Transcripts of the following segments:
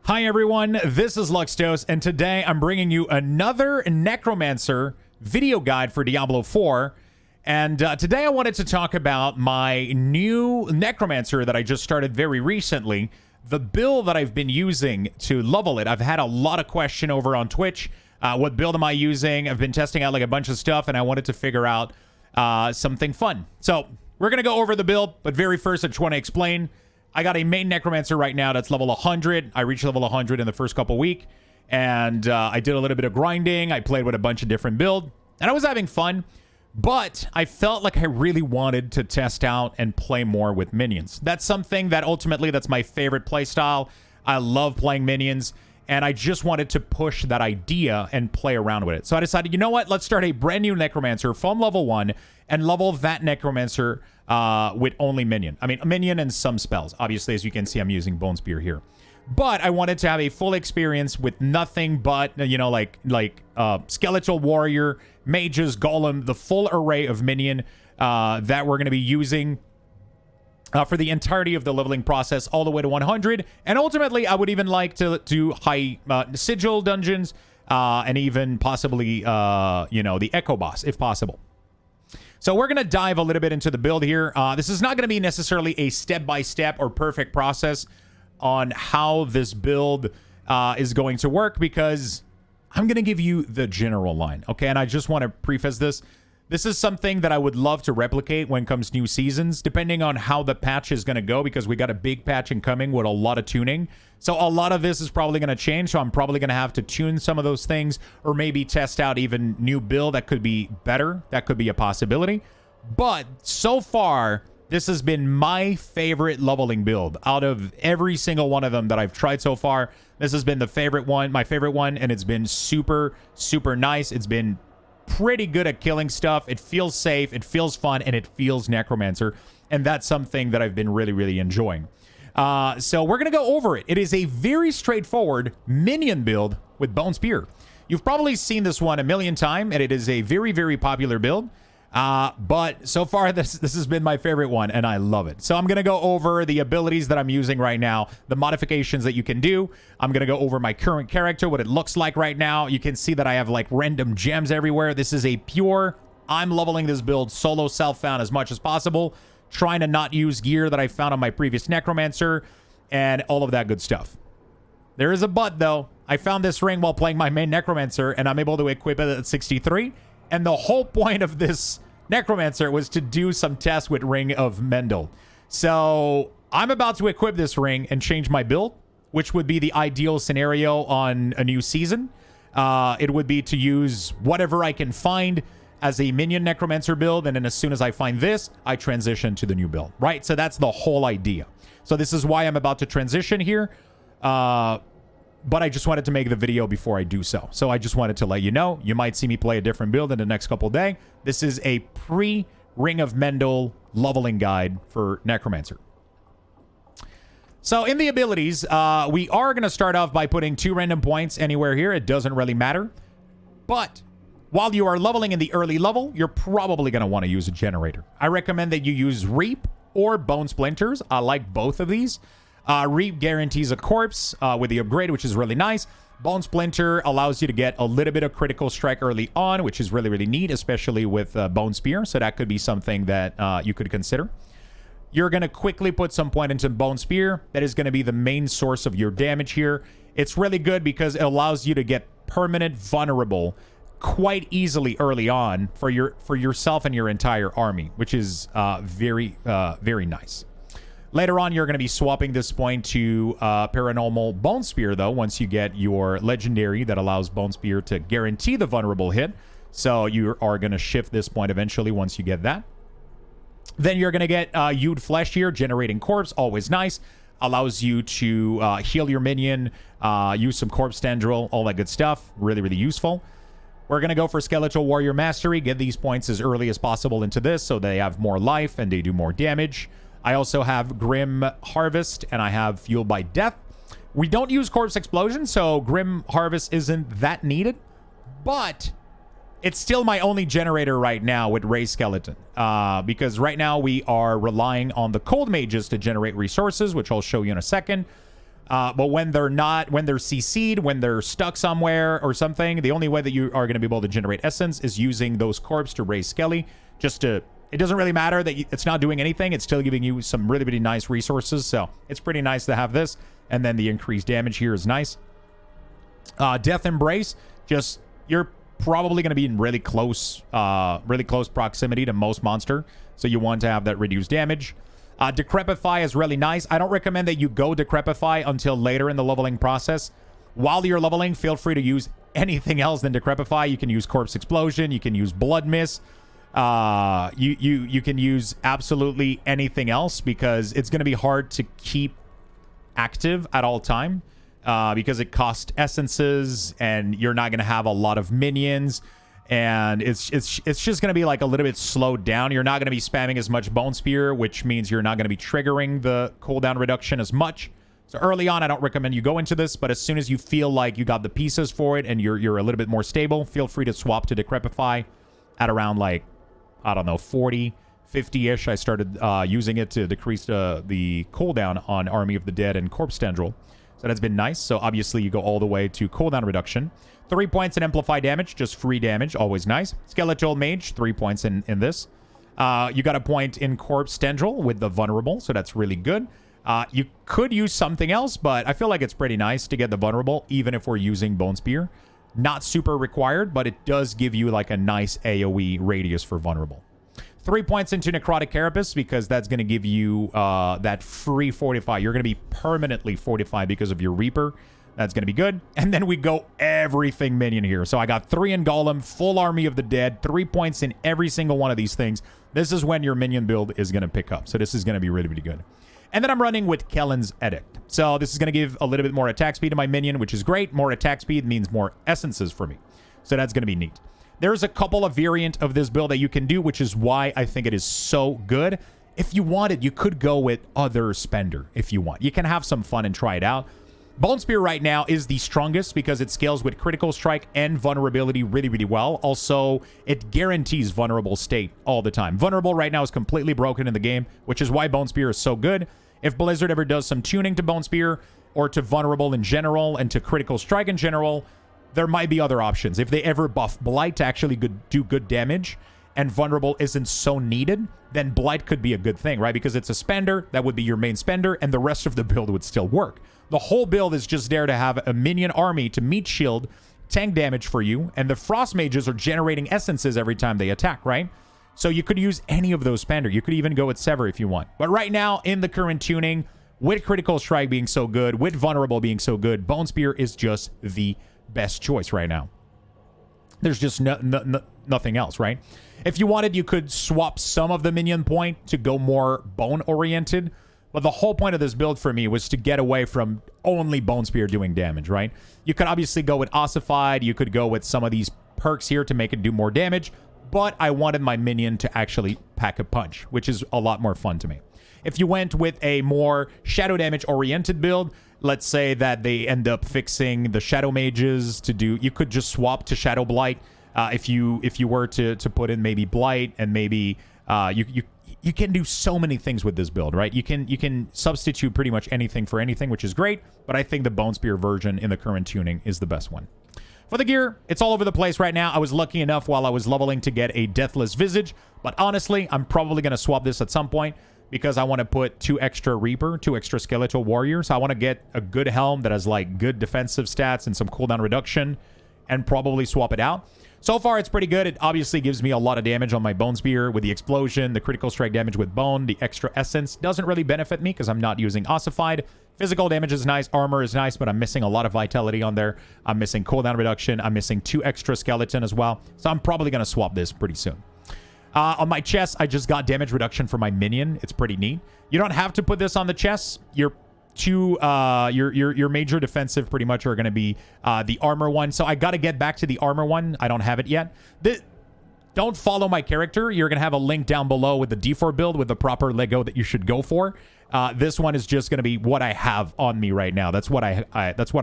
Hi everyone, this is Luxthos, and today I'm bringing you another Necromancer video guide for Diablo 4. And today I wanted to talk about my new Necromancer that I just started very recently, the build that I've been using to level it. I've had a lot of question over on Twitch. What build am I using? I've been testing out like a bunch of stuff, and I wanted to figure out something fun. So we're going to go over the build, but very first I just want to explain. I got a main Necromancer right now that's level 100. I reached level 100 in the first couple weeks, and I did a little bit of grinding. I played with a bunch of different builds, and I was having fun, but I felt like I really wanted to test out and play more with minions. That's something that ultimately, that's my favorite playstyle. I love playing minions, and I just wanted to push that idea and play around with it. So I decided, you know what? Let's start a brand new Necromancer from level 1 and level that Necromancer with only minion. I mean, a minion and some spells. Obviously, as you can see, I'm using Bone Spear here. But I wanted to have a full experience with nothing but, you know, like Skeletal Warrior, Mages, Golem, the full array of minion that we're going to be using for the entirety of the leveling process all the way to 100. And ultimately, I would even like to do high sigil dungeons and even possibly, you know, the Echo Boss, if possible. So we're going to dive a little bit into the build here. This is not going to be necessarily a step-by-step or perfect process on how this build is going to work, because I'm going to give you the general line, okay? And I just want to preface this. This is something that I would love to replicate when it comes to new seasons, depending on how the patch is going to go, because we got a big patch incoming with a lot of tuning. So a lot of this is probably going to change, so I'm probably going to have to tune some of those things, or maybe test out even new build that could be better. That could be a possibility. But so far, this has been my favorite leveling build. Out of every single one of them that I've tried so far, this has been the favorite one, my favorite one, and it's been super, super nice. It's been pretty good at killing stuff. It feels safe, it feels fun, and it feels Necromancer, and that's something that I've been really, really enjoying. So we're going to go over it. It is a very straightforward minion build with Bone Spear. You've probably seen this one a million times, and it is a very, very popular build. But so far, this has been my favorite one, and I love it. So I'm going to go over the abilities that I'm using right now, the modifications that you can do. I'm going to go over my current character, what it looks like right now. You can see that I have like random gems everywhere. This is a pure, I'm leveling this build solo self-found as much as possible, trying to not use gear that I found on my previous Necromancer, and all of that good stuff. There is a but, though. I found this ring while playing my main Necromancer, and I'm able to equip it at 63. And the whole point of this Necromancer was to do some tests with Ring of Mendel. So I'm about to equip this ring and change my build, which would be the ideal scenario on a new season. It would be to use whatever I can find as a minion Necromancer build, and then as soon as I find this, I transition to the new build, right? So that's the whole idea. So this is why I'm about to transition here. But I just wanted to make the video before I do so. So I just wanted to let you know, you might see me play a different build in the next couple of days. This is a pre-Ring of Mendel leveling guide for Necromancer. So in the abilities, we are going to start off by putting 2 random points anywhere here. It doesn't really matter. But while you are leveling in the early level, you're probably going to want to use a generator. I recommend that you use Reap or Bone Splinters. I like both of these. Reap guarantees a corpse with the upgrade, which is really nice. Bone Splinter allows you to get a little bit of critical strike early on, which is really, really neat, especially with Bone Spear. So that could be something that you could consider. You're going to quickly put some point into Bone Spear. That is going to be the main source of your damage here. It's really good because it allows you to get permanent vulnerable quite easily early on for yourself and your entire army, which is very, very nice. Later on, you're going to be swapping this point to Paranormal Bone Spear, though, once you get your legendary that allows Bone Spear to guarantee the vulnerable hit. So you are going to shift this point eventually once you get that. Then you're going to get Hewed Flesh here, generating corpse, always nice. Allows you to heal your minion, use some corpse tendril, all that good stuff. Really, really useful. We're going to go for Skeletal Warrior Mastery. Get these points as early as possible into this so they have more life and they do more damage. I also have Grim Harvest, and I have Fueled by Death. We don't use Corpse Explosion, so Grim Harvest isn't that needed. But it's still my only generator right now with Ray Skeleton. Because right now we are relying on the Cold Mages to generate resources, which I'll show you in a second. But when they're not, when they're CC'd, when they're stuck somewhere or something, the only way that you are going to be able to generate essence is using those corpse to raise skelly. It doesn't really matter that it's not doing anything. It's still giving you some really, really nice resources. So it's pretty nice to have this. And then the increased damage here is nice. Death Embrace, you're probably going to be in really close proximity to most monster. So you want to have that reduced damage. Decrepify is really nice. I don't recommend that you go Decrepify until later in the leveling process. While you're leveling, feel free to use anything else than Decrepify. You can use Corpse Explosion. You can use Blood Mist. You can use absolutely anything else because it's going to be hard to keep active at all time because it costs essences and you're not going to have a lot of minions. And it's just going to be like a little bit slowed down. You're not going to be spamming as much Bone Spear, which means you're not going to be triggering the cooldown reduction as much. So early on, I don't recommend you go into this, but as soon as you feel like you got the pieces for it and you're a little bit more stable, feel free to swap to Decrepify at around like, I don't know, 40, 50-ish. I started using it to decrease the cooldown on Army of the Dead and Corpse Tendril. So that's been nice. So obviously you go all the way to cooldown reduction. 3 points in Amplify damage, just free damage, always nice. Skeletal Mage, 3 points in this. You got a point in Corpse Tendril with the Vulnerable, so that's really good. You could use something else, but I feel like it's pretty nice to get the Vulnerable, even if we're using Bone Spear. Not super required, but it does give you like a nice AoE radius for Vulnerable. 3 points into Necrotic Carapace, because that's going to give you that free Fortify. You're going to be permanently fortified because of your Reaper. That's going to be good. And then we go everything minion here. So I got 3 in Golem, full Army of the Dead, 3 points in every single one of these things. This is when your minion build is going to pick up. So this is going to be really, really good. And then I'm running with Kellen's Edict. So this is going to give a little bit more attack speed to my minion, which is great. More attack speed means more essences for me. So that's going to be neat. There's a couple of variant of this build that you can do, which is why I think it is so good. If you wanted, you could go with other spender if you want. You can have some fun and try it out. Bone Spear right now is the strongest because it scales with critical strike and vulnerability really, really well. Also, it guarantees vulnerable state all the time. Vulnerable right now is completely broken in the game, which is why Bone Spear is so good. If Blizzard ever does some tuning to Bone Spear or to vulnerable in general and to critical strike in general, there might be other options. If they ever buff Blight to actually do good damage and vulnerable isn't so needed, then Blight could be a good thing, right? Because it's a spender, that would be your main spender, and the rest of the build would still work. The whole build is just there to have a minion army to meat shield, tank damage for you, and the Frost Mages are generating essences every time they attack, right? So you could use any of those spender. You could even go with Sever if you want. But right now, in the current tuning, with Critical Strike being so good, with Vulnerable being so good, Bone Spear is just the best choice right now. There's just nothing else, right? If you wanted, you could swap some of the minion point to go more bone-oriented. But the whole point of this build for me was to get away from only Bone Spear doing damage, right? You could obviously go with Ossified. You could go with some of these perks here to make it do more damage. But I wanted my minion to actually pack a punch, which is a lot more fun to me. If you went with a more shadow damage oriented build, let's say that they end up fixing the Shadow Mages to do... You could just swap to Shadow Blight. If you were to put in maybe Blight and maybe... You can do so many things with this build, right? You can substitute pretty much anything for anything, which is great, but I think the Bone Spear version in the current tuning is the best one. For the gear, it's all over the place right now. I was lucky enough while I was leveling to get a Deathless Visage, but honestly, I'm probably going to swap this at some point because I want to put 2 extra Reaper, 2 extra Skeletal Warriors. I want to get a good helm that has like good defensive stats and some cooldown reduction and probably swap it out. So far, it's pretty good. It obviously gives me a lot of damage on my Bone Spear with the explosion, the critical strike damage with Bone, the extra essence. Doesn't really benefit me because I'm not using Ossified. Physical damage is nice, armor is nice, but I'm missing a lot of vitality on there. I'm missing cooldown reduction. I'm missing 2 extra skeleton as well. So I'm probably going to swap this pretty soon. On my chest, I just got damage reduction for my minion. It's pretty neat. You don't have to put this on the chest. Your major defensive pretty much are going to be the armor one. So I got to get back to the armor one. I don't have it yet. Don't follow my character. You're going to have a link down below with the D4 build with the proper Lego that you should go for. This one is just going to be what I have on me right now. That's what I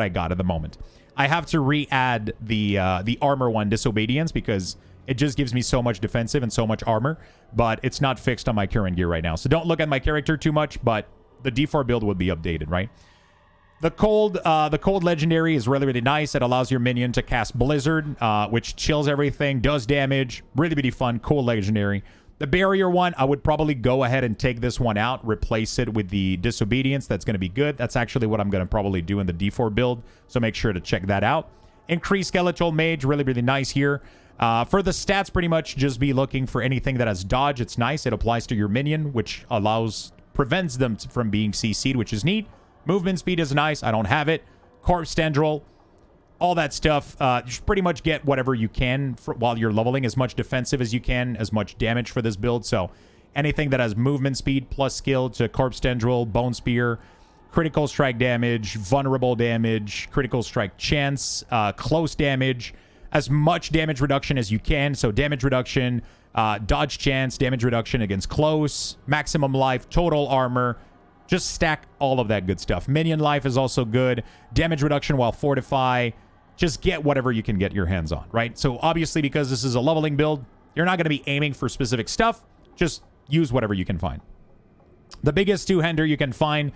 got at the moment. I have to re-add the armor one, Disobedience, because it just gives me so much defensive and so much armor, but it's not fixed on my current gear right now. So don't look at my character too much, but the D4 build would be updated, right? The cold legendary is really, really nice. It allows your minion to cast Blizzard, which chills everything, does damage. Really, really fun. Cool legendary. The barrier one, I would probably go ahead and take this one out, replace it with the disobedience. That's going to be good. That's actually what I'm going to probably do in the D4 build, so make sure to check that out. Increase Skeletal Mage, really, really nice here. For the stats, pretty much just be looking for anything that has dodge. It's nice. It applies to your minion, which prevents them from being CC'd, which is neat. Movement speed is nice. I don't have it. Corpse Tendril, all that stuff. Just pretty much get whatever you can while you're leveling, as much defensive as you can, as much damage for this build. So anything that has movement speed plus skill to Corpse Tendril, Bone Spear, critical strike damage, vulnerable damage, critical strike chance, close damage, as much damage reduction as you can. So damage reduction, dodge chance, damage reduction against close, maximum life, total armor. Just stack all of that good stuff. Minion life is also good. Damage reduction while fortify. Just get whatever you can get your hands on, right? So obviously, because this is a leveling build, you're not going to be aiming for specific stuff. Just use whatever you can find. The biggest two-hander you can find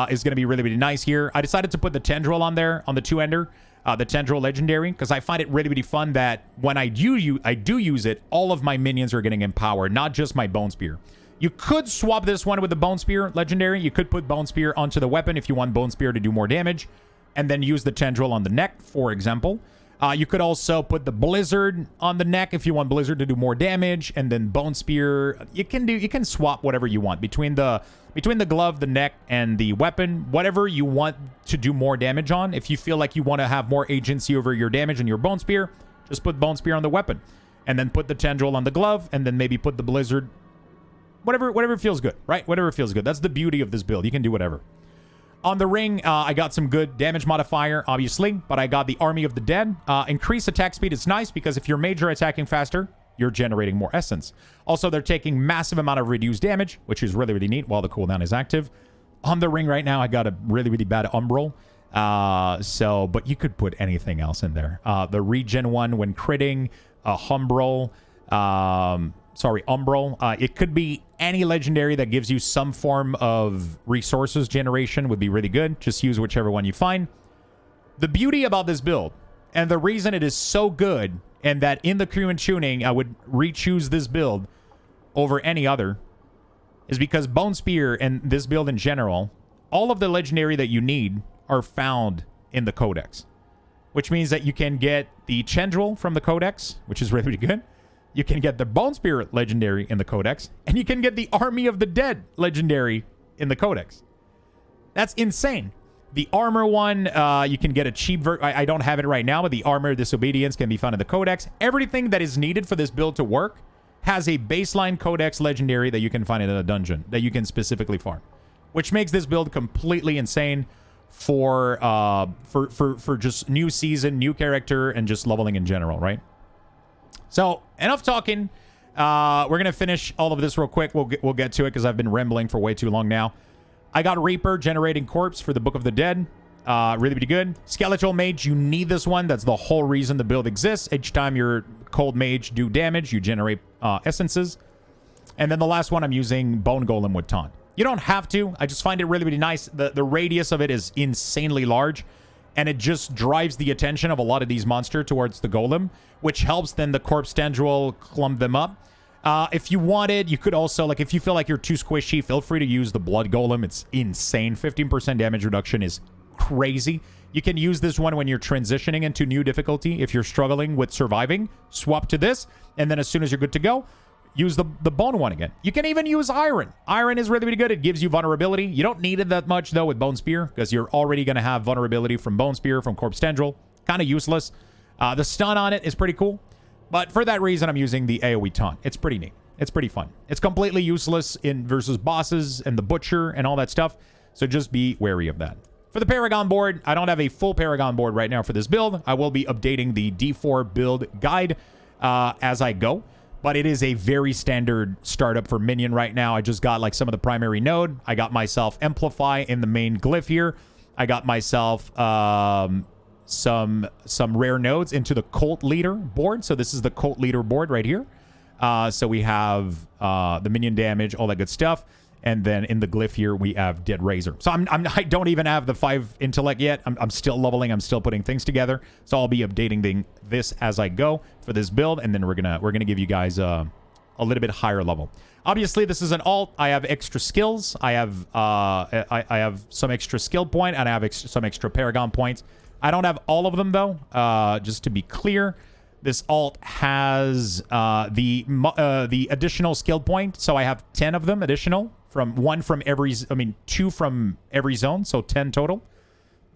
is going to be really, really nice here. I decided to put the Tendril on there, on the two-hander, the Tendril Legendary, because I find it really, really fun that when I do use it, all of my minions are getting empowered, not just my Bone Spear. You could swap this one with the Bone Spear Legendary. You could put Bone Spear onto the weapon if you want Bone Spear to do more damage, and then use the Tendril on the neck, for example. You could also put the Blizzard on the neck if you want Blizzard to do more damage, and then Bone Spear. You can swap whatever you want between the glove, the neck, and the weapon. Whatever you want to do more damage on. If you feel like you want to have more agency over your damage and your Bone Spear, just put Bone Spear on the weapon, and then put the Tendril on the glove, and then maybe put the Blizzard. Whatever feels good, right? Whatever feels good. That's the beauty of this build. You can do whatever. On the ring, I got some good damage modifier, obviously, but I got the Army of the Dead. Increased attack speed is nice because if your mage are attacking faster, you're generating more essence. Also, they're taking massive amount of reduced damage, which is really, really neat while the cooldown is active. On the ring right now, I got a really, really bad Umbral. But you could put anything else in there. The regen one when critting, Umbral. Umbral. It could be any legendary that gives you some form of resources generation would be really good. Just use whichever one you find. The beauty about this build, and the reason it is so good, and that in the crew and tuning I would re-choose this build over any other, is because Bone Spear and this build in general, all of the legendary that you need are found in the Codex. Which means that you can get the Tendril from the Codex, which is really, really good. You can get the Bone Spear Legendary in the Codex, and you can get the Army of the Dead Legendary in the Codex. That's insane. The Armor one, you can get a cheap version. I don't have it right now, but the Armor Disobedience can be found in the Codex. Everything that is needed for this build to work has a baseline Codex Legendary that you can find in a dungeon that you can specifically farm, which makes this build completely insane for just new season, new character, and just leveling in general, right? So, enough talking. We're going to finish all of this real quick. We'll get to it because I've been rambling for way too long now. I got Reaper, Generating Corpse for the Book of the Dead. Really, really good. Skeletal Mage, you need this one. That's the whole reason the build exists. Each time your Cold Mage do damage, you generate essences. And then the last one, I'm using Bone Golem with Taunt. You don't have to. I just find it really, really nice. The radius of it is insanely large. And it just drives the attention of a lot of these monsters towards the Golem, which helps then the Corpse Tendril clump them up. If you wanted, you could also, like, if you feel like you're too squishy, feel free to use the Blood Golem. It's insane. 15% damage reduction is crazy. You can use this one when you're transitioning into new difficulty. If you're struggling with surviving, swap to this. And then as soon as you're good to go, use the Bone one again. You can even use Iron. Iron is really, really good. It gives you vulnerability. You don't need it that much, though, with Bone Spear, because you're already going to have vulnerability from Bone Spear, from Corpse Tendril. Kind of useless. The stun on it is pretty cool. But for that reason, I'm using the AoE taunt. It's pretty neat. It's pretty fun. It's completely useless in versus bosses and the Butcher and all that stuff. So just be wary of that. For the Paragon board, I don't have a full Paragon board right now for this build. I will be updating the D4 build guide as I go. But it is a very standard startup for Minion right now. I just got like some of the primary node. I got myself Amplify in the main glyph here. I got myself some rare nodes into the Cult Leader board. So this is the Cult Leader board right here. So we have the minion damage, all that good stuff. And then in the glyph here, we have Dead Razor. So I don't even have the 5 intellect yet. I'm still leveling. I'm still putting things together. So I'll be updating this as I go for this build. And then we're gonna give you guys a little bit higher level. Obviously, this is an alt. I have extra skills. I have some extra skill point, and I have some extra Paragon points. I don't have all of them though. Just to be clear. This alt has the additional skill point, so I have 10 of them additional from 2 from every zone, so 10 total.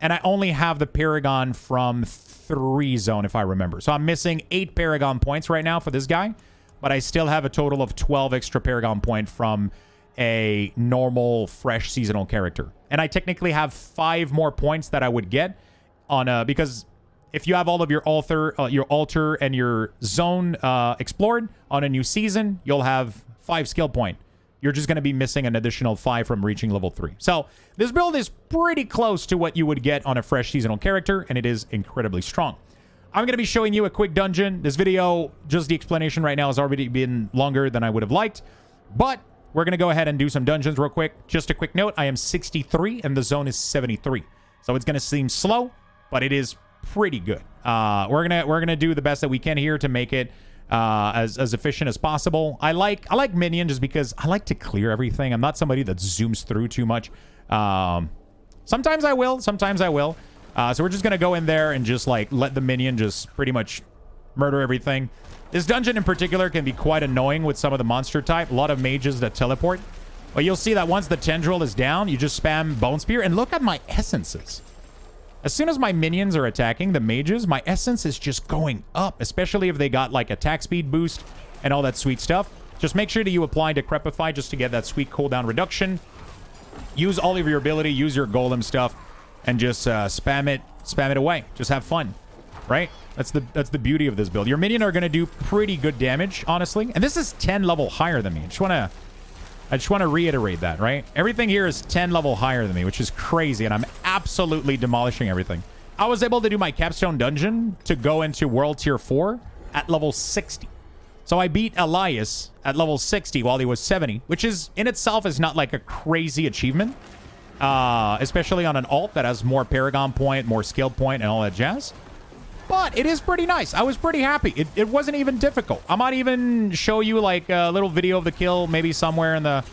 And I only have the Paragon from 3 zone, if I remember. So I'm missing 8 Paragon points right now for this guy, but I still have a total of 12 extra Paragon point from a normal, fresh seasonal character. And I technically have 5 more points that I would get on because if you have all of your altar and your zone explored on a new season, you'll have 5 skill point. You're just going to be missing an additional 5 from reaching level 3. So this build is pretty close to what you would get on a fresh seasonal character, and it is incredibly strong. I'm going to be showing you a quick dungeon. This video, just the explanation right now, has already been longer than I would have liked, but we're going to go ahead and do some dungeons real quick. Just a quick note, I am 63 and the zone is 73. So it's going to seem slow, but it is pretty good. We're gonna do the best that we can here to make it as efficient as possible. I like Minion just because I like to clear everything. I'm not somebody that zooms through too much. Sometimes I will. So we're just gonna go in there and just like let the Minion just pretty much murder everything. This dungeon in particular can be quite annoying with some of the monster type. A lot of mages that teleport. But you'll see that once the tendril is down, you just spam Bone Spear and look at my essences. As soon as my minions are attacking the mages, my essence is just going up, especially if they got like attack speed boost and all that sweet stuff. Just make sure that you apply Decrepify just to get that sweet cooldown reduction. Use all of your ability, use your golem stuff, and just spam it away. Just have fun, right? That's the beauty of this build. Your minion are going to do pretty good damage, honestly. And this is 10 level higher than me. I just want to reiterate that, right? Everything here is 10 level higher than me, which is crazy, and I'm absolutely demolishing everything. I was able to do my capstone dungeon to go into World Tier 4 at level 60. So I beat Elias at level 60 while he was 70, which is, in itself, is not like a crazy achievement, especially on an alt that has more Paragon point, more skill point, and all that jazz. But it is pretty nice. I was pretty happy. It wasn't even difficult. I might even show you like a little video of the kill, maybe somewhere in the...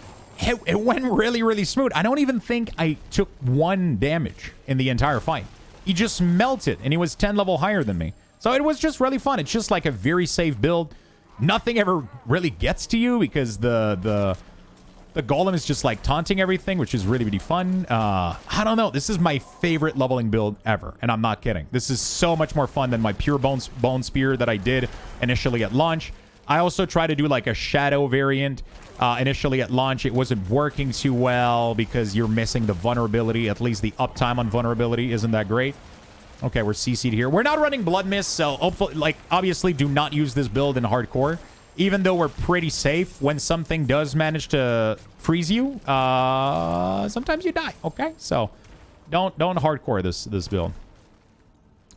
It went really, really smooth. I don't even think I took 1 damage in the entire fight. He just melted, and he was 10 level higher than me. So it was just really fun. It's just like a very safe build. Nothing ever really gets to you because the golem is just like taunting everything, which is really, really fun. I don't know. This is my favorite leveling build ever, and I'm not kidding. This is so much more fun than my pure bone spear that I did initially at launch. I also tried to do like a shadow variant initially at launch. It wasn't working too well because you're missing the vulnerability. At least the uptime on vulnerability isn't that great. Okay, we're CC'd here. We're not running Blood Mist, so hopefully, like, obviously do not use this build in hardcore. Even though we're pretty safe, when something does manage to freeze you, sometimes you die, okay? So don't hardcore this build.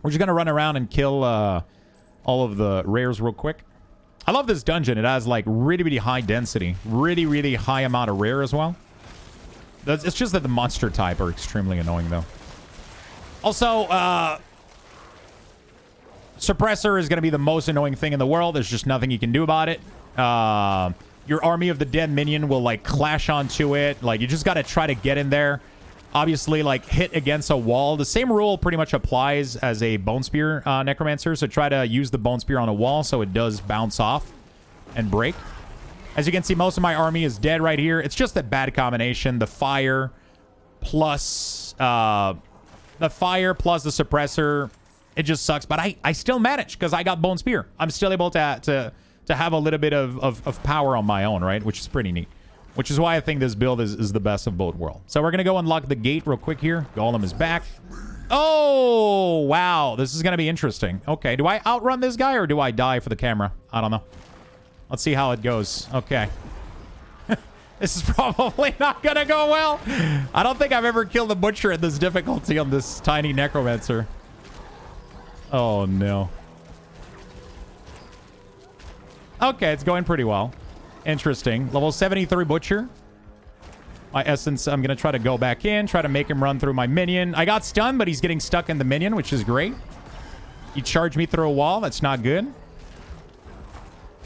We're just gonna run around and kill all of the rares real quick. I love this dungeon. It has like really, really high density, really, really high amount of rare as well. It's just that the monster type are extremely annoying though. Also, Suppressor is going to be the most annoying thing in the world. There's just nothing you can do about it. Your Army of the Dead minion will, like, clash onto it. Like, you just got to try to get in there. Obviously, like, hit against a wall. The same rule pretty much applies as a Bone Spear Necromancer. So try to use the Bone Spear on a wall so it does bounce off and break. As you can see, most of my army is dead right here. It's just a bad combination. The fire plus the Suppressor... It just sucks, but I still manage because I got Bone Spear. I'm still able to have a little bit of power on my own, right? Which is pretty neat. Which is why I think this build is the best of both worlds. So we're going to go unlock the gate real quick here. Golem is back. Oh, wow. This is going to be interesting. Okay, do I outrun this guy or do I die for the camera? I don't know. Let's see how it goes. Okay. This is probably not going to go well. I don't think I've ever killed a butcher at this difficulty on this tiny necromancer. Oh, no. Okay, it's going pretty well. Interesting. Level 73 Butcher. my essence. I'm going to try to go back in, try to make him run through my minion. I got stunned, but he's getting stuck in the minion, which is great. He charged me through a wall. That's not good.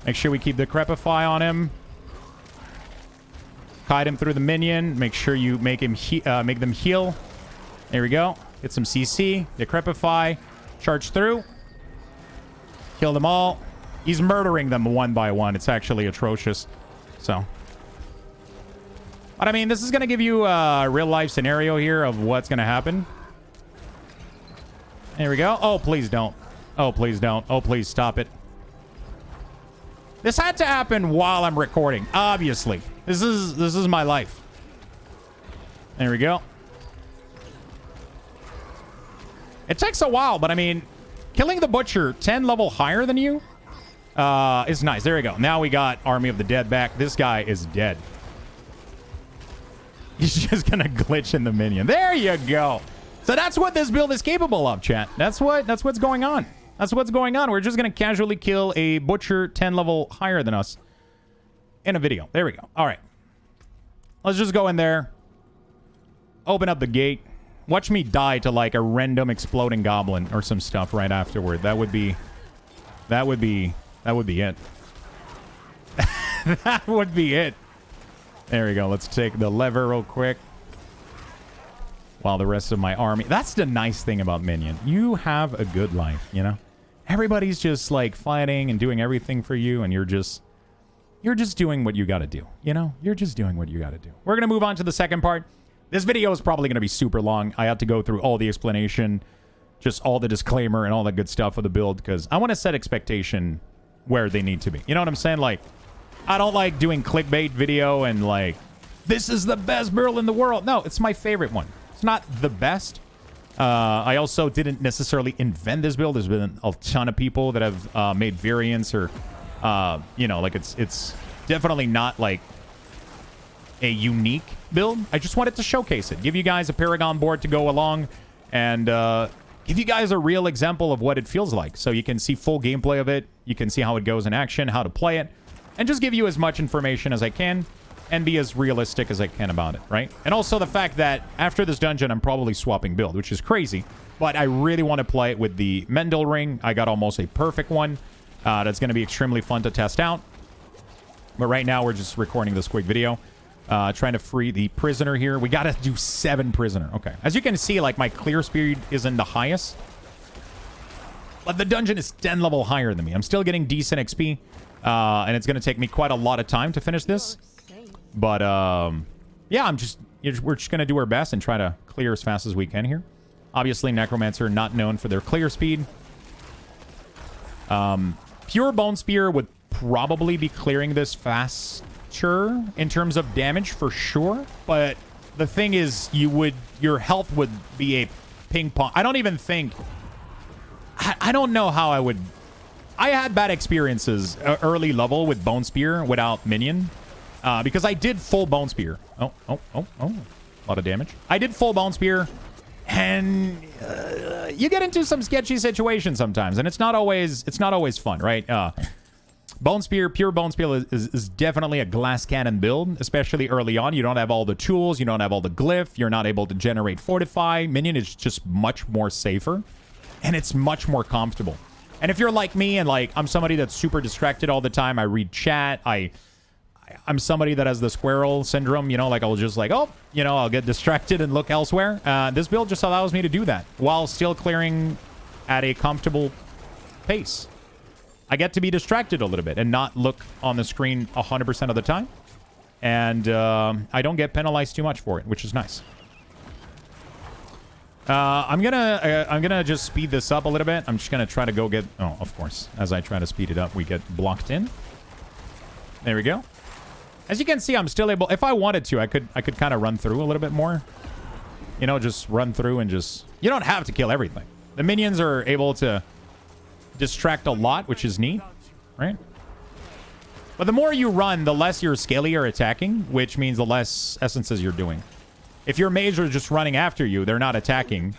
Make sure we keep the Decrepify on him. Kite him through the minion. Make sure you make him make them heal. There we go. Get some CC. Decrepify. Charge through. Kill them all. He's murdering them one by one. It's actually atrocious. So. But I mean, this is going to give you a real life scenario here of what's going to happen. There we go. Oh, please don't. Oh, please don't. Oh, please stop it. This had to happen while I'm recording. Obviously. This is my life. There we go. It takes a while, but I mean, killing the Butcher 10 level higher than you is nice. There we go. Now we got Army of the Dead back. This guy is dead. He's just gonna glitch in the minion. There you go. So that's what this build is capable of, chat. That's what's going on. That's what's going on. We're just gonna casually kill a Butcher 10 level higher than us in a video. There we go. All right. Let's just go in there. Open up the gate. Watch me die to like a random exploding goblin or some stuff right afterward. That would be it. That would be it. There we go. Let's take the lever real quick. While the rest of my army... That's the nice thing about Minion. You have a good life, you know? Everybody's just, like, fighting and doing everything for you, and you're just doing what you gotta do, you know? You're just doing what you gotta do. We're gonna move on to the second part. This video is probably gonna be super long. I have to go through all the explanation, just all the disclaimer and all that good stuff for the build, because I want to set expectation where they need to be. You know what I'm saying? Like, I don't like doing clickbait video and, like, this is the best build in the world. No, it's my favorite one. It's not the best. I also didn't necessarily invent this build. There's been a ton of people that have made variants or, you know, like it's definitely not like a unique build. I just wanted to showcase it. Give you guys a Paragon board to go along and give you guys a real example of what it feels like. So you can see full gameplay of it. You can see how it goes in action, how to play it, and just give you as much information as I can. And be as realistic as I can about it, right? And also the fact that after this dungeon, I'm probably swapping build, which is crazy. But I really want to play it with the Mendel ring. I got almost a perfect one. That's going to be extremely fun to test out. But right now, we're just recording this quick video. Trying to free the prisoner here. We got to do 7 prisoner. Okay. As you can see, like, my clear speed isn't the highest. But the dungeon is 10 level higher than me. I'm still getting decent XP. And it's going to take me quite a lot of time to finish this. But, yeah, we're just going to do our best and try to clear as fast as we can here. Obviously, Necromancer not known for their clear speed. Pure Bone Spear would probably be clearing this faster in terms of damage for sure. But the thing is, your health would be a ping pong. I don't even think... I don't know how I would... I had bad experiences early level with Bone Spear without Minion. Because I did full Bone Spear. Oh. A lot of damage. I did full Bone Spear. And you get into some sketchy situations sometimes. And it's not always fun, right? Bone Spear, pure Bone Spear is definitely a glass cannon build. Especially early on. You don't have all the tools. You don't have all the glyph. You're not able to generate Fortify. Minion is just much more safer. And it's much more comfortable. And if you're like me and, like, I'm somebody that's super distracted all the time. I read chat. I'm somebody that has the squirrel syndrome, you know, like I'll just like, oh, you know, I'll get distracted and look elsewhere. This build just allows me to do that while still clearing at a comfortable pace. I get to be distracted a little bit and not look on the screen 100% of the time. And I don't get penalized too much for it, which is nice. I'm gonna just speed this up a little bit. I'm just gonna try to go get... Oh, of course. As I try to speed it up, we get blocked in. There we go. As you can see, I'm still able... If I wanted to, I could kind of run through a little bit more. You know, just run through and just... You don't have to kill everything. The minions are able to distract a lot, which is neat, right? But the more you run, the less your scaly are attacking, which means the less essences you're doing. If your mage are just running after you, they're not attacking,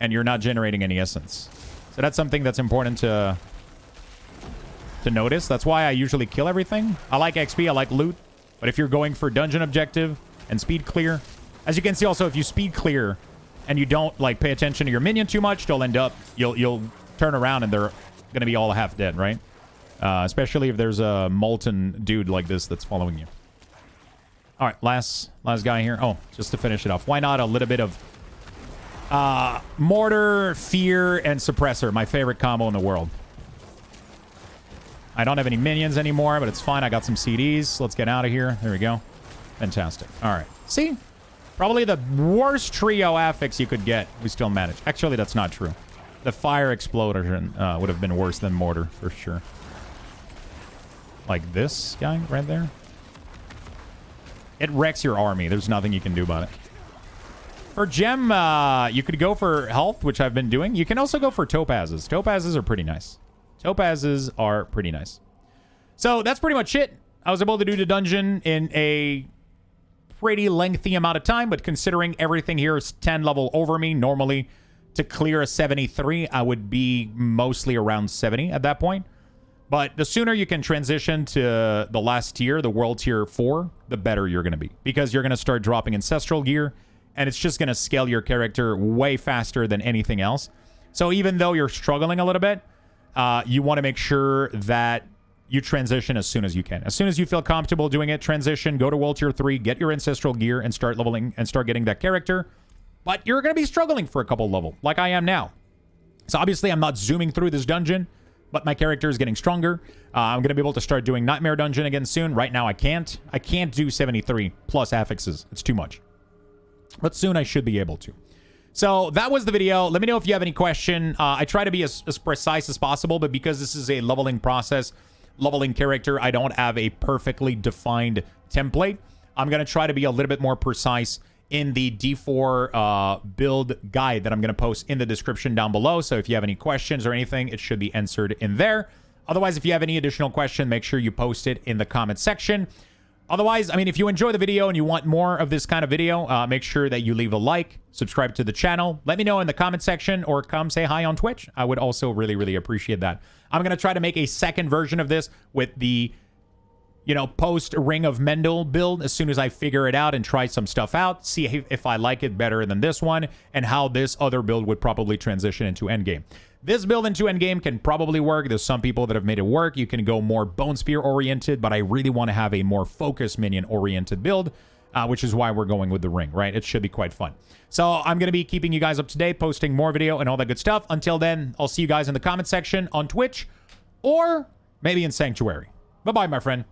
and you're not generating any essence. So that's something that's important to notice. That's why I usually kill everything. I like XP, I like loot. But if you're going for dungeon objective, and speed clear. As you can see also, if you speed clear and you don't like pay attention to your minion too much, they'll end up, you'll turn around and they're going to be all half dead, right? Especially if there's a molten dude like this that's following you. All right, last guy here. Oh, just to finish it off. Why not a little bit of Mortar, Fear, and Suppressor. My favorite combo in the world. I don't have any minions anymore, but it's fine. I got some CDs. Let's get out of here. There we go. Fantastic. All right. See? Probably the worst trio affix you could get. We still managed. Actually, that's not true. The Fire Explosion would have been worse than Mortar, for sure. Like this guy right there. It wrecks your army. There's nothing you can do about it. For gem, you could go for health, which I've been doing. You can also go for topazes. Topazes are pretty nice. Topazes are pretty nice. So that's pretty much it. I was able to do the dungeon in a pretty lengthy amount of time, but considering everything here is 10 level over me, normally to clear a 73, I would be mostly around 70 at that point. But the sooner you can transition to the last tier, the world tier 4, the better you're going to be. Because you're going to start dropping ancestral gear, and it's just going to scale your character way faster than anything else. So even though you're struggling a little bit, you want to make sure that you transition as soon as you can. As soon as you feel comfortable doing it, transition, go to world tier 3, get your ancestral gear, and start leveling and start getting that character. But you're going to be struggling for a couple level, like I am now. So obviously I'm not zooming through this dungeon, but my character is getting stronger. I'm going to be able to start doing Nightmare Dungeon again soon. Right now I can't. I can't do 73 plus affixes. It's too much. But soon I should be able to. So that was the video. Let me know if you have any question. I try to be as precise as possible, but because this is a leveling process, leveling character, I don't have a perfectly defined template. I'm going to try to be a little bit more precise in the D4 build guide that I'm going to post in the description down below. So if you have any questions or anything, it should be answered in there. Otherwise, if you have any additional question, make sure you post it in the comment section. Otherwise, I mean, if you enjoy the video and you want more of this kind of video, make sure that you leave a like, subscribe to the channel. Let me know in the comment section or come say hi on Twitch. I would also really, really appreciate that. I'm going to try to make a second version of this with the, post Ring of Mendel build as soon as I figure it out and try some stuff out, see if I like it better than this one, and how this other build would probably transition into endgame. This build into endgame can probably work. There's some people that have made it work. You can go more Bone Spear oriented, but I really want to have a more focused minion oriented build, which is why we're going with the ring, right? It should be quite fun. So I'm going to be keeping you guys up to date, posting more video and all that good stuff. Until then, I'll see you guys in the comment section on Twitch or maybe in Sanctuary. Bye-bye, my friend.